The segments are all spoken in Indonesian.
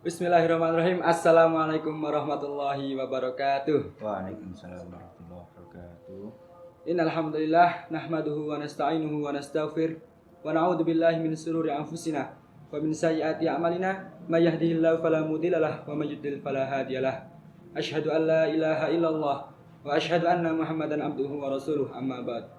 Bismillahirrahmanirrahim. Assalamualaikum warahmatullahi wabarakatuh. Waalaikumsalam warahmatullahi wabarakatuh. Innal hamdalillah nahmaduhu wa nasta'inuhu wa nastaghfir wa na'udzu billahi min shururi anfusina wa min sayyiati a'malina may yahdihillahu fala mudhillalah wa may yudhlil fala hadiyalah. Asyhadu an la ilaha illallah wa asyhadu anna Muhammadan abduhu wa rasuluh amma ba'd.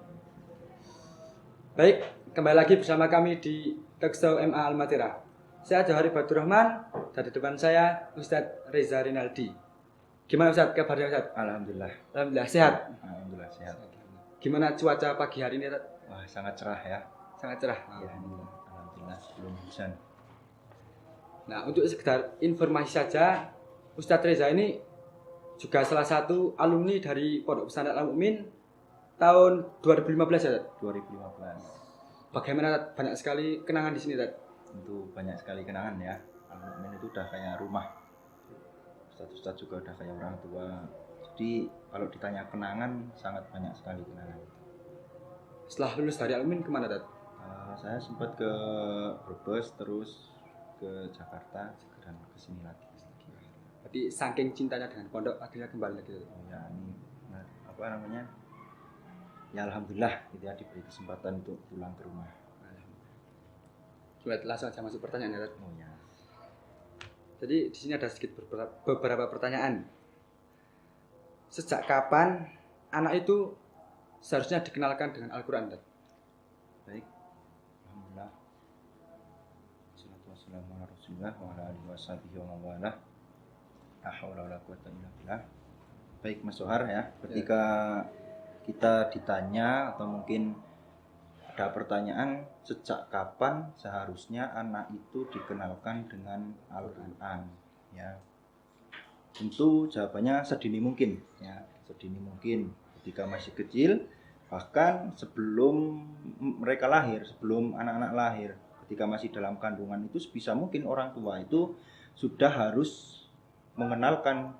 Baik, kembali lagi bersama kami di Talkshow MA Al-Matira. Saya Johari Batur Rahman, dan di depan saya Ustadz Reza Rinaldi. Gimana Ustadz kabarnya Ustadz? Alhamdulillah. Alhamdulillah sehat. Alhamdulillah sehat. Gimana cuaca pagi hari ini Ustadz? Wah, sangat cerah ya. Sangat cerah. Ya, alhamdulillah belum hujan. Nah, untuk sekedar informasi saja, Ustadz Reza ini juga salah satu alumni dari Pondok Pesantren Al-Mu'min tahun 2015 ya Ustadz? 2015. Bagaimana Ustadz? Banyak sekali kenangan di sini Ustadz. Tentu banyak sekali kenangan ya. Al-Mu'min itu udah kayak rumah. Ustadz juga udah kayak orang tua. Jadi kalau ditanya kenangan sangat banyak sekali kenangan. Setelah lulus dari Al-Mu'min kemana Ustadz? Saya sempat ke Brebes, terus ke Jakarta, dan ke sini lagi. Berarti saking cintanya dengan pondok akhirnya kembali lagi Ustadz. Ya ini apa namanya? Ya alhamdulillah gitu ya, diberi kesempatan untuk pulang ke rumah. Coba langsung aja masuk pertanyaan ya Ustadz. Oh ya. Jadi di sini ada sedikit beberapa pertanyaan. Sejak kapan anak itu seharusnya dikenalkan dengan Al-Quran? Baik. Alhamdulillah. Wassalatu wassalamu ala Rasulillah wa ala alihi washabihi wa mawala. La haula wala quwwata illa billah. Baik Mas Sohar ya, ketika kita ditanya atau mungkin ada pertanyaan sejak kapan seharusnya anak itu dikenalkan dengan Al-Quran ya. Tentu jawabannya sedini mungkin ya, sedini mungkin ketika masih kecil, bahkan sebelum mereka lahir, sebelum anak-anak lahir, ketika masih dalam kandungan itu sebisa mungkin orang tua itu sudah harus mengenalkan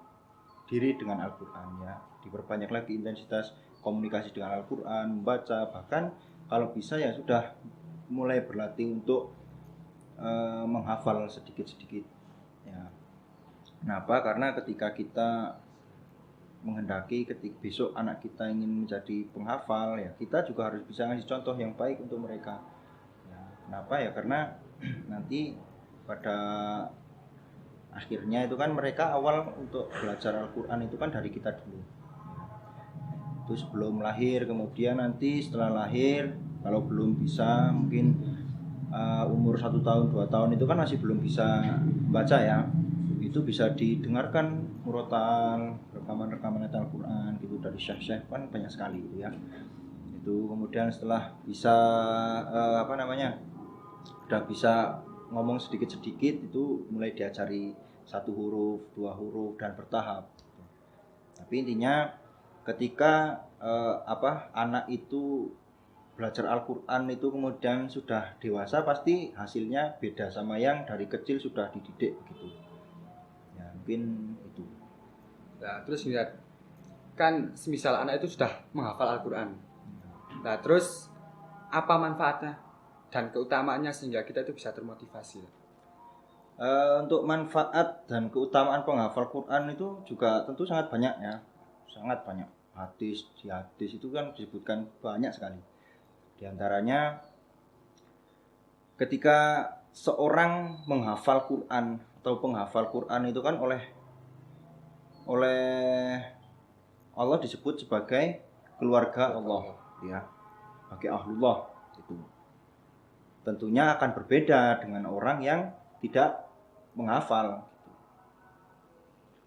diri dengan Al-Quran ya. Diperbanyak lagi intensitas komunikasi dengan Al-Quran, membaca, bahkan kalau bisa ya sudah mulai berlatih untuk menghafal sedikit-sedikit ya. Kenapa? Karena ketika kita menghendaki ketika besok anak kita ingin menjadi penghafal ya, kita juga harus bisa ngasih contoh yang baik untuk mereka ya. Kenapa ya? Karena nanti pada akhirnya itu kan mereka awal untuk belajar Al-Quran itu kan dari kita dulu. Itu sebelum lahir, kemudian nanti setelah lahir kalau belum bisa mungkin umur 1 tahun 2 tahun itu kan masih belum bisa baca ya, itu bisa didengarkan murotal, rekaman-rekaman Al-Quran gitu dari syekh-syekh kan banyak sekali gitu ya. Itu kemudian setelah bisa udah bisa ngomong sedikit-sedikit, itu mulai diajari 1 huruf, 2 huruf dan bertahap. Tapi intinya ketika anak itu belajar Al-Quran itu kemudian sudah dewasa, pasti hasilnya beda sama yang dari kecil sudah dididik begitu ya, mungkin itu. Nah, terus lihat kan semisal anak itu sudah menghafal Al-Quran. Nah, terus apa manfaatnya dan keutamaannya sehingga kita itu bisa termotivasi? Untuk manfaat dan keutamaan penghafal Quran itu juga tentu sangat banyak ya, sangat banyak. Hadis itu kan disebutkan banyak sekali. Di antaranya ketika seorang menghafal Quran atau penghafal Quran itu kan oleh Allah disebut sebagai keluarga Allah ya, sebagai ahlullah itu. Tentunya akan berbeda dengan orang yang tidak menghafal.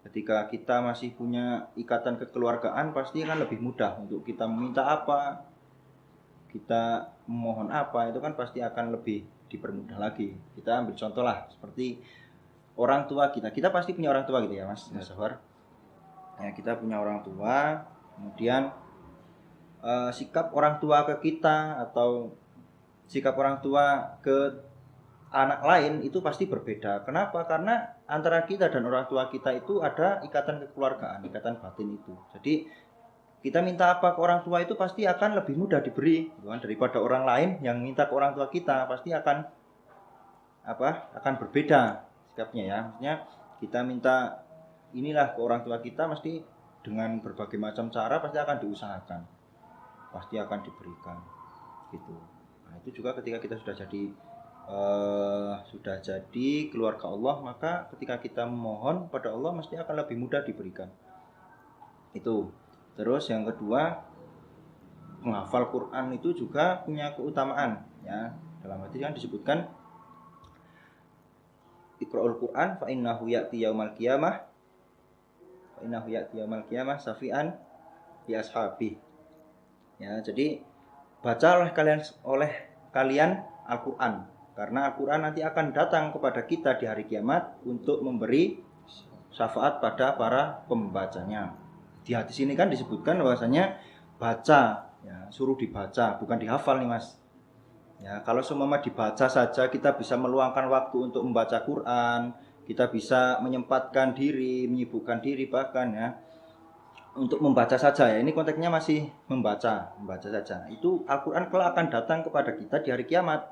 Ketika kita masih punya ikatan kekeluargaan, pasti akan lebih mudah untuk kita meminta apa, kita memohon apa, itu kan pasti akan lebih dipermudah lagi. Kita ambil contoh lah, seperti orang tua kita. Kita pasti punya orang tua gitu ya Mas Sohar. Ya, kita punya orang tua, kemudian sikap orang tua ke kita atau sikap orang tua ke anak lain itu pasti berbeda. Kenapa? Karena antara kita dan orang tua kita itu ada ikatan kekeluargaan, ikatan batin itu. Jadi kita minta apa ke orang tua itu pasti akan lebih mudah diberi, daripada orang lain yang minta ke orang tua kita, pasti akan berbeda sikapnya ya. Maksudnya kita minta inilah ke orang tua kita, mesti dengan berbagai macam cara pasti akan diusahakan, pasti akan diberikan gitu. Nah itu juga ketika kita sudah jadi keluarga Allah, maka ketika kita memohon pada Allah mesti akan lebih mudah diberikan itu. Terus yang kedua, menghafal Quran itu juga punya keutamaan ya. Dalam hadis kan disebutkan Iqra'ul Quran fa innahu ya'ti yaumal qiyamah safi'an li ashabi. Ya, jadi baca oleh kalian Al-Qur'an, karena Al-Qur'an nanti akan datang kepada kita di hari kiamat untuk memberi syafaat pada para pembacanya. Di hadis ini kan disebutkan bahwasanya baca ya, suruh dibaca, bukan dihafal nih Mas. Ya, kalau semua dibaca saja kita bisa meluangkan waktu untuk membaca Quran, kita bisa menyempatkan diri, menyibukkan diri bahkan ya untuk membaca saja ya. Ini konteksnya masih membaca saja. Itu Al-Qur'an kelak akan datang kepada kita di hari kiamat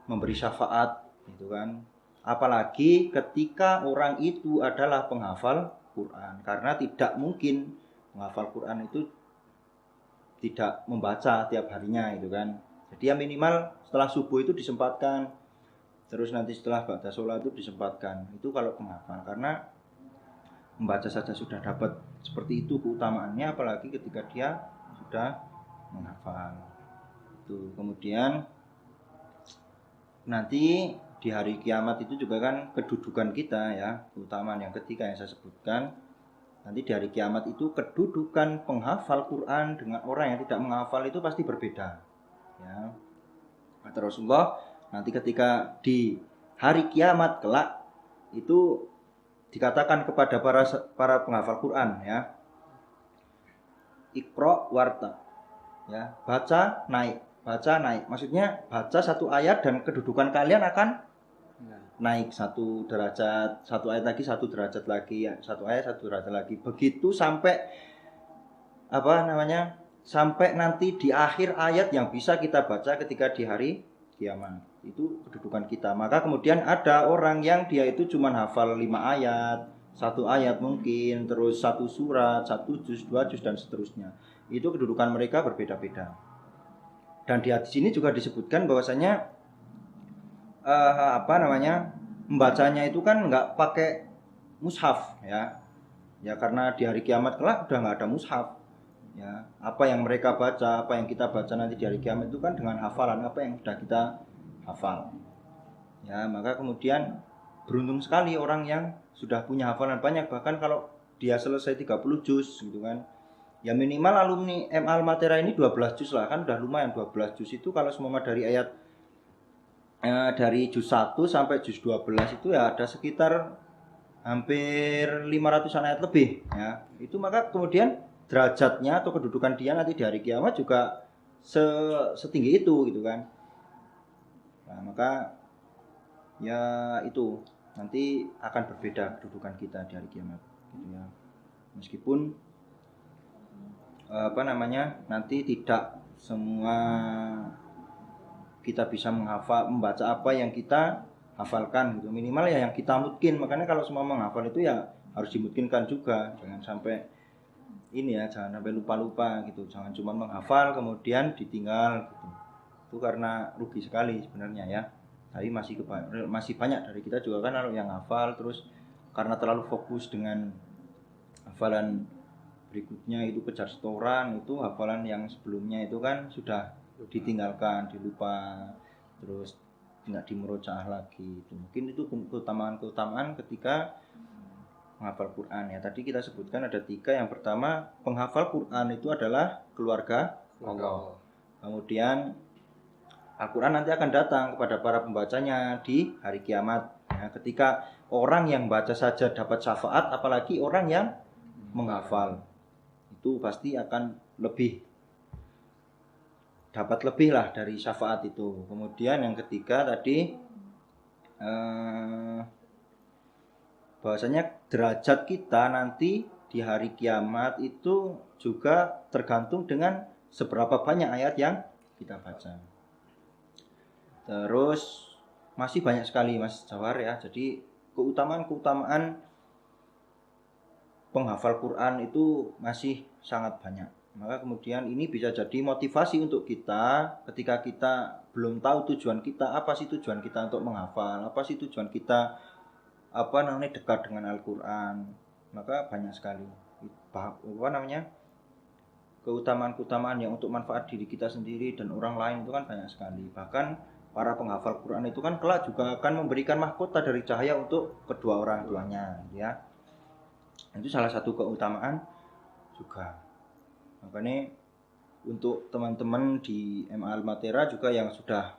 memberi syafaat gitu kan. Apalagi ketika orang itu adalah penghafal Quran, karena tidak mungkin menghafal Quran itu tidak membaca tiap harinya gitu kan. Jadi ya minimal setelah subuh itu disempatkan, terus nanti setelah ba'da sholat itu disempatkan. Itu kalau penghafal, karena membaca saja sudah dapat seperti itu keutamaannya, apalagi ketika dia sudah menghafal. Itu kemudian nanti di hari kiamat itu juga kan kedudukan kita ya, keutamaan yang ketiga yang saya sebutkan. Nanti di hari kiamat itu kedudukan penghafal Quran dengan orang yang tidak menghafal itu pasti berbeda. Ya. Kata Rasulullah, nanti ketika di hari kiamat kelak itu dikatakan kepada para penghafal Quran ya, Iqra warta. Ya, baca naik. Maksudnya baca satu ayat dan kedudukan kalian akan naik satu derajat, satu ayat lagi satu derajat lagi, satu ayat satu derajat lagi. Begitu sampai sampai nanti di akhir ayat yang bisa kita baca ketika di hari kiamat. Itu kedudukan kita. Maka kemudian ada orang yang dia itu cuma hafal 5 ayat, 1 ayat mungkin, terus 1 surat, 1 juz, 2 juz dan seterusnya. Itu kedudukan mereka berbeda-beda. Dan di hadis ini juga disebutkan bahwasanya membacanya itu kan nggak pakai mushaf ya. Ya karena di hari kiamat kelak udah nggak ada mushaf. Ya, apa yang mereka baca, apa yang kita baca nanti di hari kiamat itu kan dengan hafalan apa yang sudah kita hafal. Ya, maka kemudian beruntung sekali orang yang sudah punya hafalan banyak, bahkan kalau dia selesai 30 juz gitu kan. Ya minimal alumni MA Al-Matera ini 12 juz lah, kan udah lumayan. 12 juz itu kalau semua dari ayat dari juz 1 sampai juz 12 itu ya ada sekitar hampir 500-an ayat lebih ya. Itu maka kemudian derajatnya atau kedudukan dia nanti di hari kiamat juga setinggi itu gitu kan. Nah, maka ya itu nanti akan berbeda kedudukan kita di hari kiamat gitu ya. Meskipun nanti tidak semua kita bisa membaca apa yang kita hafalkan gitu. Minimal ya yang kita mungkin. Makanya kalau semua menghafal itu ya harus dimungkinkan juga. Jangan sampai jangan sampai lupa-lupa gitu. Jangan cuma menghafal kemudian ditinggal gitu. Itu karena rugi sekali sebenarnya ya. Tapi masih banyak dari kita juga kan yang hafal terus karena terlalu fokus dengan hafalan berikutnya itu kejar setoran, itu hafalan yang sebelumnya itu kan sudah ditinggalkan, dilupa, terus tidak dimurojaah lagi. Mungkin itu keutamaan ketika menghafal Quran ya. Tadi kita sebutkan ada 3. Yang pertama, penghafal Quran itu adalah keluarga Allah. Kemudian Al-Quran nanti akan datang kepada para pembacanya di hari kiamat ya. Ketika orang yang baca saja dapat syafaat, apalagi orang yang menghafal, itu pasti akan dapat lebih lah dari syafaat itu. Kemudian yang ketiga tadi bahwasanya derajat kita nanti di hari kiamat itu juga tergantung dengan seberapa banyak ayat yang kita baca. Terus masih banyak sekali Mas Jawar ya. Jadi keutamaan penghafal Quran itu masih sangat banyak. Maka kemudian ini bisa jadi motivasi untuk kita ketika kita belum tahu tujuan kita, apa sih tujuan kita untuk menghafal, apa sih tujuan kita dekat dengan Al-Quran. Maka banyak sekali keutamaan yang untuk manfaat diri kita sendiri dan orang lain itu kan banyak sekali. Bahkan para penghafal Quran itu kan kelak juga akan memberikan mahkota dari cahaya untuk kedua orang tuanya ya. Itu salah satu keutamaan juga. Makanya untuk teman-teman di MA Al-Matera juga yang sudah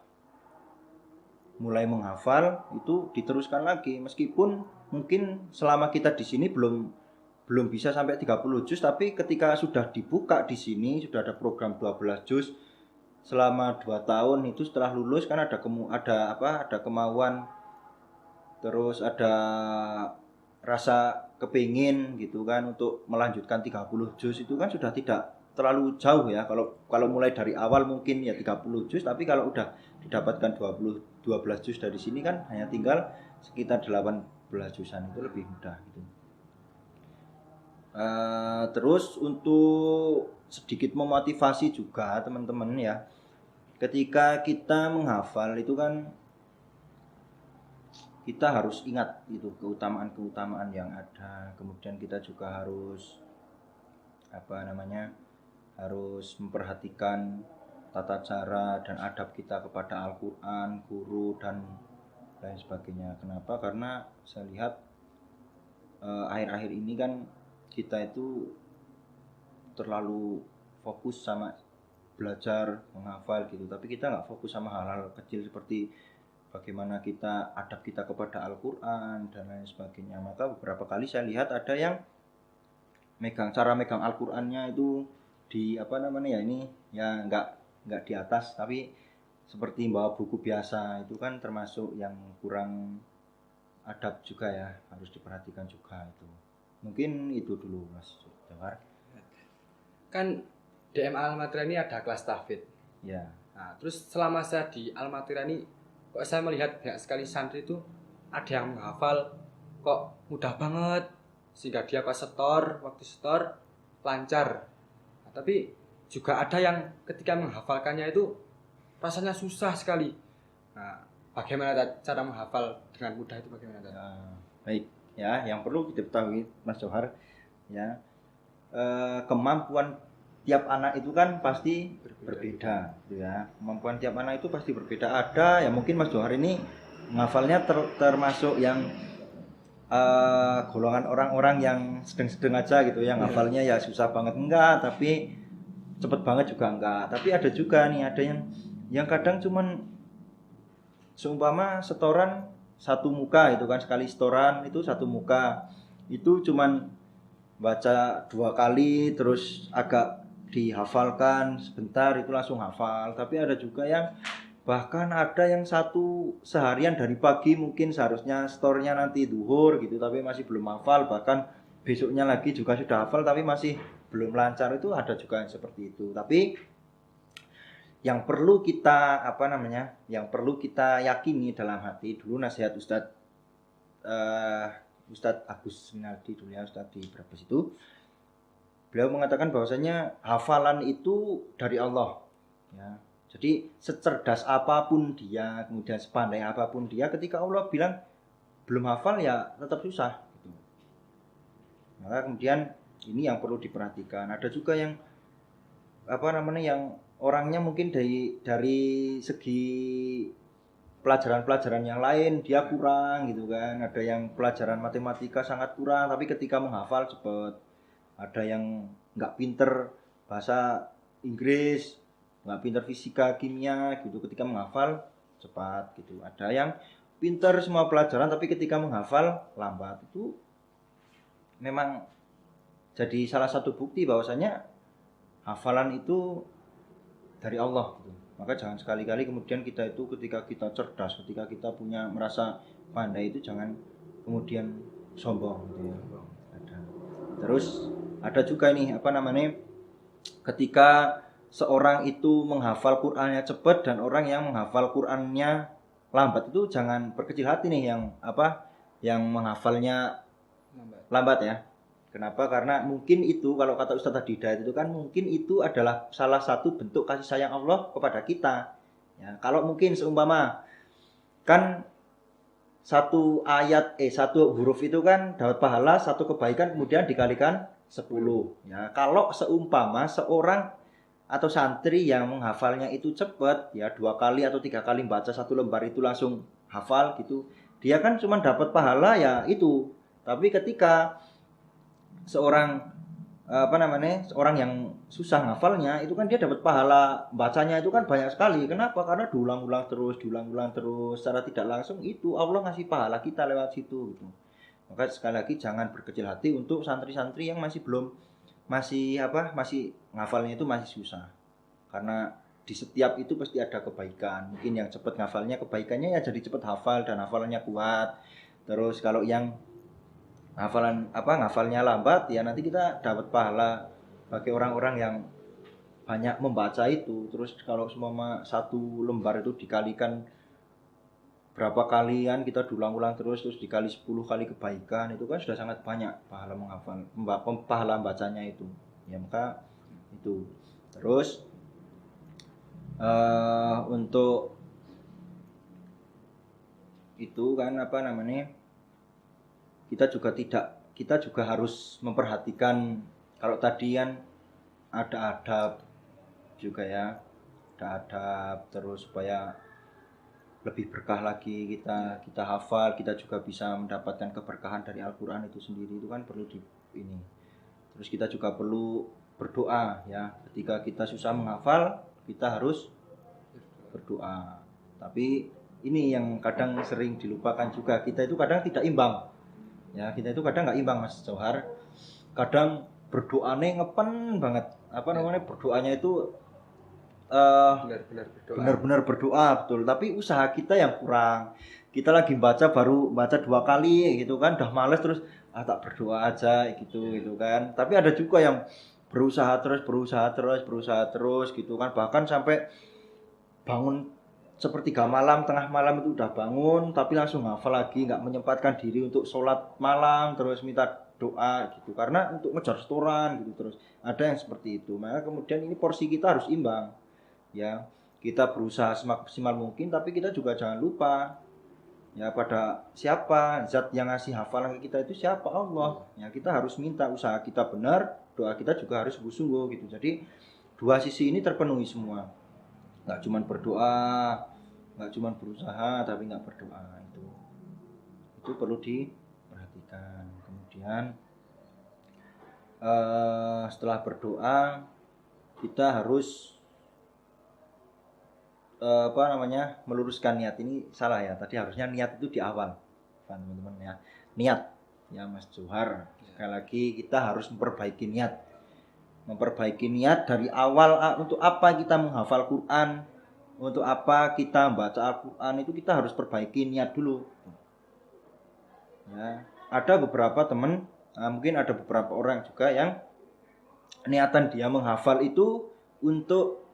mulai menghafal itu diteruskan lagi, meskipun mungkin selama kita di sini belum bisa sampai 30 juz, tapi ketika sudah dibuka di sini sudah ada program 12 juz selama 2 tahun itu setelah lulus kan ada kemauan, terus ada rasa kepingin gitu kan untuk melanjutkan 30 juz itu kan sudah tidak terlalu jauh ya. Kalau mulai dari awal mungkin ya 30 juz, tapi kalau udah didapatkan 12 juz dari sini kan hanya tinggal sekitar 18 juzan, itu lebih mudah gitu. Terus untuk sedikit memotivasi juga teman-teman ya, ketika kita menghafal itu kan kita harus ingat itu keutamaan yang ada. Kemudian kita juga harus harus memperhatikan tata cara dan adab kita kepada Al-Quran, guru dan lain sebagainya. Kenapa? Karena saya lihat akhir-akhir ini kan kita itu terlalu fokus sama belajar menghafal gitu, tapi kita nggak fokus sama hal-hal kecil seperti bagaimana adab kita kepada Al-Quran dan lain sebagainya. Maka beberapa kali saya lihat ada yang cara megang Al-Qurannya itu di ini ya nggak di atas, tapi seperti bawa buku biasa, itu kan termasuk yang kurang adab juga ya, harus diperhatikan juga itu. Mungkin itu dulu Mas Jawar. Kan di MA Al-Matera ini ada kelas tahfidz. Ya. Nah, terus selama saya di Al-Matera ini kok saya melihat banyak sekali santri itu ada yang menghafal kok mudah banget sehingga dia waktu setor lancar. Nah, tapi juga ada yang ketika menghafalkannya itu rasanya susah sekali. Nah, bagaimana cara menghafal dengan mudah itu bagaimana? Baik ya, yang perlu kita ketahui Mas Johar ya, kemampuan tiap anak itu kan pasti berbeda gitu ya. Kemampuan tiap anak itu pasti berbeda. Ada ya mungkin Mas Johar ini menghafalnya termasuk yang golongan orang-orang yang sedang-sedang aja gitu ya, ngafalnya ya susah banget enggak, tapi cepet banget juga enggak. Tapi ada juga nih, ada yang kadang cuman seumpama setoran satu muka itu kan, sekali setoran itu satu muka itu cuman baca 2 kali terus agak dihafalkan sebentar itu langsung hafal. Tapi ada juga yang bahkan ada yang satu seharian dari pagi mungkin seharusnya setornya nanti duhur gitu, tapi masih belum hafal, bahkan besoknya lagi juga sudah hafal tapi masih belum lancar. Itu ada juga yang seperti itu. Tapi yang perlu kita yakini dalam hati, dulu nasihat Ustadz Agus Minaldi dulu ya, Ustadz di Brebes itu, beliau mengatakan bahwasanya hafalan itu dari Allah ya. Jadi secerdas apapun dia, kemudian sepandai apapun dia, ketika Allah bilang belum hafal ya tetap susah gitu. Maka kemudian ini yang perlu diperhatikan. Ada juga yang yang orangnya mungkin dari segi pelajaran-pelajaran yang lain dia kurang gitu kan. Ada yang pelajaran matematika sangat kurang, tapi ketika menghafal cepat. Ada yang nggak pinter bahasa Inggris, nggak pinter fisika, kimia gitu, ketika menghafal cepat gitu. Ada yang pinter semua pelajaran tapi ketika menghafal lambat. Itu memang jadi salah satu bukti bahwasanya hafalan itu dari Allah gitu. Maka jangan sekali-kali kemudian kita itu ketika kita cerdas, ketika kita merasa pandai itu jangan kemudian sombong gitu ya. Terus ada juga nih ketika seorang itu menghafal Qur'annya cepat dan orang yang menghafal Qur'annya lambat itu jangan berkecil hati nih yang menghafalnya lambat ya. Kenapa? Karena mungkin itu kalau kata Ustaz tadi Hidayat itu kan mungkin itu adalah salah satu bentuk kasih sayang Allah kepada kita. Ya, kalau mungkin seumpama kan satu huruf itu kan dapat pahala, satu kebaikan kemudian dikalikan 10. Ya, kalau seumpama seorang atau santri yang menghafalnya itu cepat, ya 2 kali atau 3 kali baca satu lembar itu langsung hafal gitu, dia kan cuma dapat pahala ya itu. Tapi ketika seorang seorang yang susah ngafalnya itu kan dia dapat pahala bacanya itu kan banyak sekali. Kenapa? Karena diulang-ulang terus secara tidak langsung itu Allah ngasih pahala kita lewat situ gitu. Maka sekali lagi jangan berkecil hati untuk santri-santri yang masih ngafalnya itu masih susah. Karena di setiap itu pasti ada kebaikan. Mungkin yang cepat ngafalnya kebaikannya ya jadi cepat hafal dan hafalannya kuat. Terus kalau yang ngafalnya lambat ya nanti kita dapat pahala bagi orang-orang yang banyak membaca itu. Terus kalau semua satu lembar itu dikalikan berapa kali kan kita diulang-ulang terus dikali 10 kali kebaikan itu kan sudah sangat banyak pahala pahala bacanya itu. Ya maka itu. Terus untuk itu kan kita juga harus memperhatikan kalau tadi kan ada adab juga ya, ada adab terus supaya lebih berkah lagi kita hafal, kita juga bisa mendapatkan keberkahan dari Al-Qur'an itu sendiri, itu kan perlu ini. Terus kita juga perlu berdoa ya, ketika kita susah menghafal kita harus berdoa. Tapi ini yang kadang sering dilupakan juga, kita itu kadang tidak imbang. Ya, kita itu kadang nggak imbang Mas Johar. Kadang berdoanya ngepen banget. Berdoanya itu benar-benar berdoa betul. Tapi usaha kita yang kurang. Kita lagi baru baca 2 kali gitu kan, udah males terus tak berdoa aja gitu kan. Tapi ada juga yang berusaha terus gitu kan. Bahkan sampai bangun sepertiga malam, tengah malam itu udah bangun tapi langsung hafal lagi, nggak menyempatkan diri untuk sholat malam terus minta doa gitu karena untuk ngejar setoran gitu. Terus ada yang seperti itu. Maka kemudian ini porsi kita harus imbang ya, kita berusaha semaksimal mungkin tapi kita juga jangan lupa ya pada siapa zat yang ngasih hafalan ke kita itu siapa, Allah ya. Kita harus minta, usaha kita benar, doa kita juga harus sungguh-sungguh gitu. Jadi dua sisi ini terpenuhi semua, nggak cuma berdoa, nggak cuma berusaha tapi nggak berdoa, itu perlu diperhatikan. Kemudian setelah berdoa kita harus meluruskan niat. Ini salah ya, tadi harusnya niat itu di awal teman-teman ya, niat ya Mas Johar. Sekali lagi kita harus memperbaiki niat dari awal. Untuk apa kita menghafal Quran, untuk apa kita membaca Al-Quran, itu kita harus perbaiki niat dulu ya. Ada beberapa teman, mungkin ada beberapa orang juga yang niatan dia menghafal itu untuk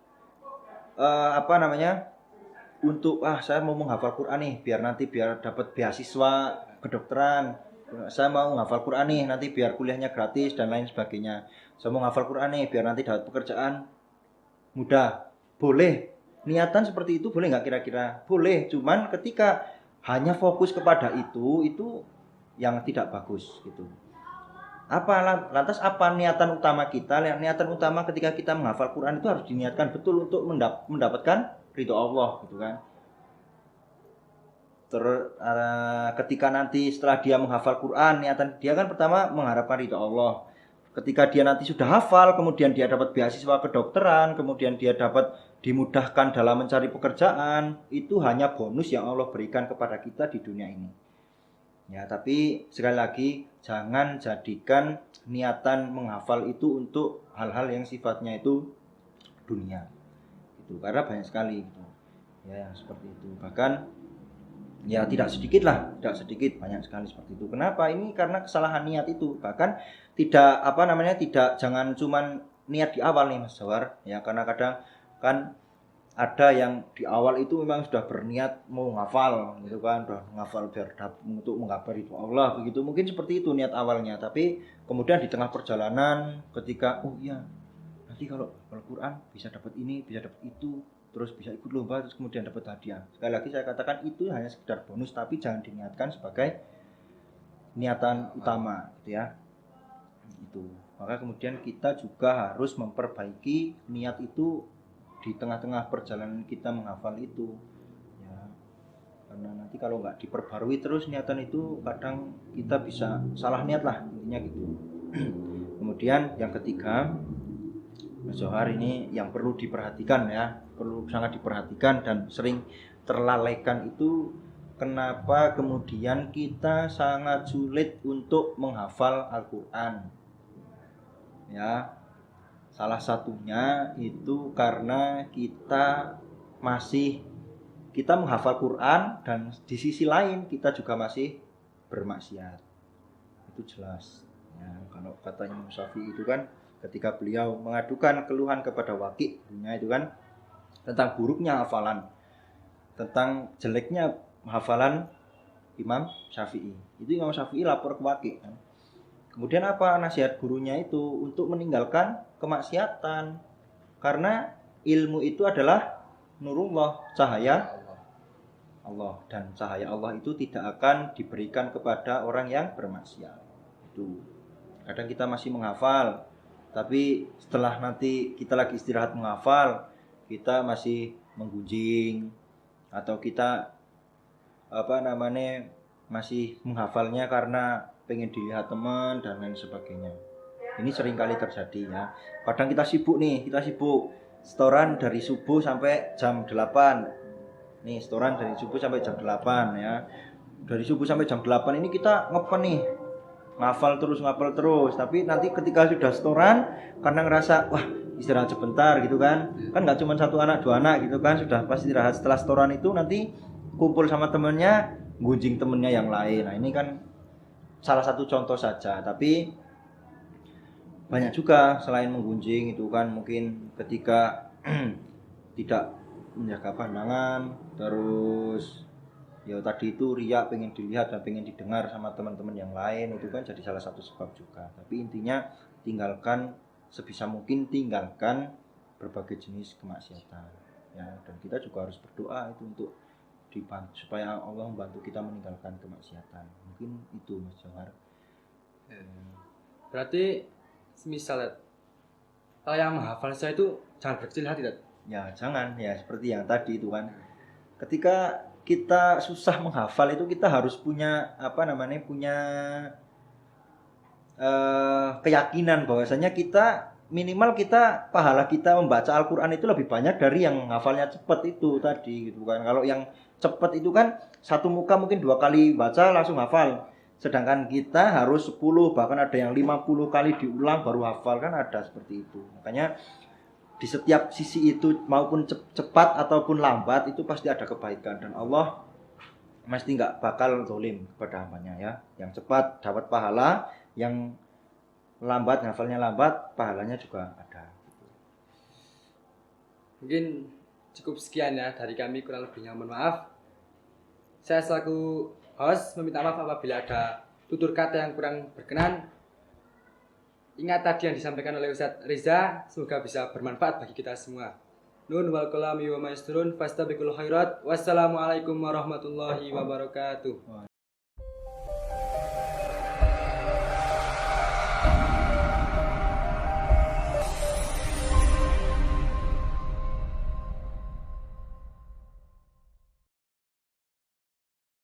untuk saya mau menghafal Quran nih biar dapat beasiswa kedokteran, saya mau menghafal Quran nih nanti biar kuliahnya gratis dan lain sebagainya, saya mau menghafal Quran nih biar nanti dapat pekerjaan mudah. Boleh, niatan seperti itu boleh nggak kira-kira? Boleh, cuman ketika hanya fokus kepada itu yang tidak bagus gitu. Lantas apa niatan utama kita? Niatan utama ketika kita menghafal Quran itu harus diniatkan betul untuk mendapatkan ridho Allah gitu kan. Ketika nanti setelah dia menghafal Quran, niatan dia kan pertama mengharapkan ridho Allah. Ketika dia nanti sudah hafal, kemudian dia dapat beasiswa kedokteran, kemudian dia dapat dimudahkan dalam mencari pekerjaan, itu hanya bonus yang Allah berikan kepada kita di dunia ini. Ya, tapi sekali lagi jangan jadikan niatan menghafal itu untuk hal-hal yang sifatnya itu dunia. Itu karena banyak sekali gitu. Ya, seperti itu. Bahkan ya tidak sedikit banyak sekali seperti itu. Kenapa? Ini karena kesalahan niat itu. Bahkan jangan cuman niat di awal nih Mas Jawar. Ya, karena kadang kan ada yang di awal itu memang sudah berniat mau ngafal gitu kan, udah ngafal biar untuk menggapai itu Allah begitu, mungkin seperti itu niat awalnya. Tapi kemudian di tengah perjalanan ketika oh iya nanti kalau Al-Quran bisa dapat ini, bisa dapat itu, terus bisa ikut lomba, terus kemudian dapat hadiah. Sekali lagi saya katakan itu hanya sekedar bonus, tapi jangan diniatkan sebagai niatan utama gitu ya. Itu. Maka kemudian kita juga harus memperbaiki niat itu di tengah-tengah perjalanan kita menghafal itu ya, karena nanti kalau nggak diperbarui terus niatan itu kadang kita bisa salah niat lah intinya gitu. Kemudian yang ketiga, Mas Johar, ini yang perlu diperhatikan ya, perlu sangat diperhatikan dan sering terlalaikan itu, kenapa kemudian kita sangat sulit untuk menghafal Al-Quran ya. Salah satunya itu karena kita menghafal Quran dan di sisi lain kita juga masih bermaksiat. Itu jelas. Ya, kalau katanya Imam Syafi'i itu kan ketika beliau mengadukan keluhan kepada Waqi' itu kan tentang buruknya hafalan, tentang jeleknya hafalan Imam Syafi'i. Itu Imam Syafi'i lapor ke Waqi'. Kemudian apa nasihat gurunya itu? Untuk meninggalkan kemaksiatan. Karena ilmu itu adalah nurullah, cahaya Allah. Dan cahaya Allah itu tidak akan diberikan kepada orang yang bermaksiat. Itu. Kadang kita masih menghafal, tapi setelah nanti kita lagi istirahat menghafal, kita masih menggunjing atau kita masih menghafalnya karena pengen dilihat teman dan lain sebagainya. Ini sering kali terjadi ya. Kadang kita sibuk setoran dari subuh sampai jam 8. Nih, setoran dari subuh sampai jam 8 ya. Dari subuh sampai jam 8 ini kita ngepen nih. Ngafal terus. Tapi nanti ketika sudah setoran, karena ngerasa wah istirahat sebentar gitu kan. Kan enggak cuma satu anak, dua anak gitu kan. Sudah pasti istirahat. Setelah setoran itu nanti kumpul sama temennya, gunjing temennya yang lain. Nah, ini kan salah satu contoh saja, tapi banyak juga selain menggunjing itu kan, mungkin ketika tidak menjaga pandangan, terus ya tadi itu riya, pengen dilihat dan pengen didengar sama teman-teman yang lain, itu kan jadi salah satu sebab juga. Tapi intinya sebisa mungkin tinggalkan berbagai jenis kemaksiatan ya, dan kita juga harus berdoa itu untuk dibantu supaya Allah membantu kita meninggalkan kemaksiatan. Mungkin itu Mas Johar. Berarti misalnya kalau yang menghafal saya itu jangan berkecil hati, Dad. Ya jangan, ya seperti yang tadi itu kan. Ketika kita susah menghafal itu kita harus punya keyakinan bahwasanya minimal pahala kita membaca Al-Quran itu lebih banyak dari yang hafalnya cepat itu tadi gitu kan. Kalau yang cepat itu kan satu muka mungkin 2 kali baca langsung hafal. Sedangkan kita harus 10, bahkan ada yang 50 kali diulang baru hafal, kan ada seperti itu. Makanya di setiap sisi itu maupun cepat ataupun lambat itu pasti ada kebaikan, dan Allah mesti nggak bakal zalim kepada hambanya ya. Yang cepat dapat pahala, yang lambat hafalnya lambat pahalanya juga ada. Mungkin cukup sekian ya dari kami, kurang lebihnya mohon maaf. Saya selaku host meminta maaf apabila ada tutur kata yang kurang berkenan. Ingat tadi yang disampaikan oleh Ustadz Reza, semoga bisa bermanfaat bagi kita semua. Nun wal qalami wa maisturun fastabiqul khairat. Wassalamualaikum warahmatullahi wabarakatuh.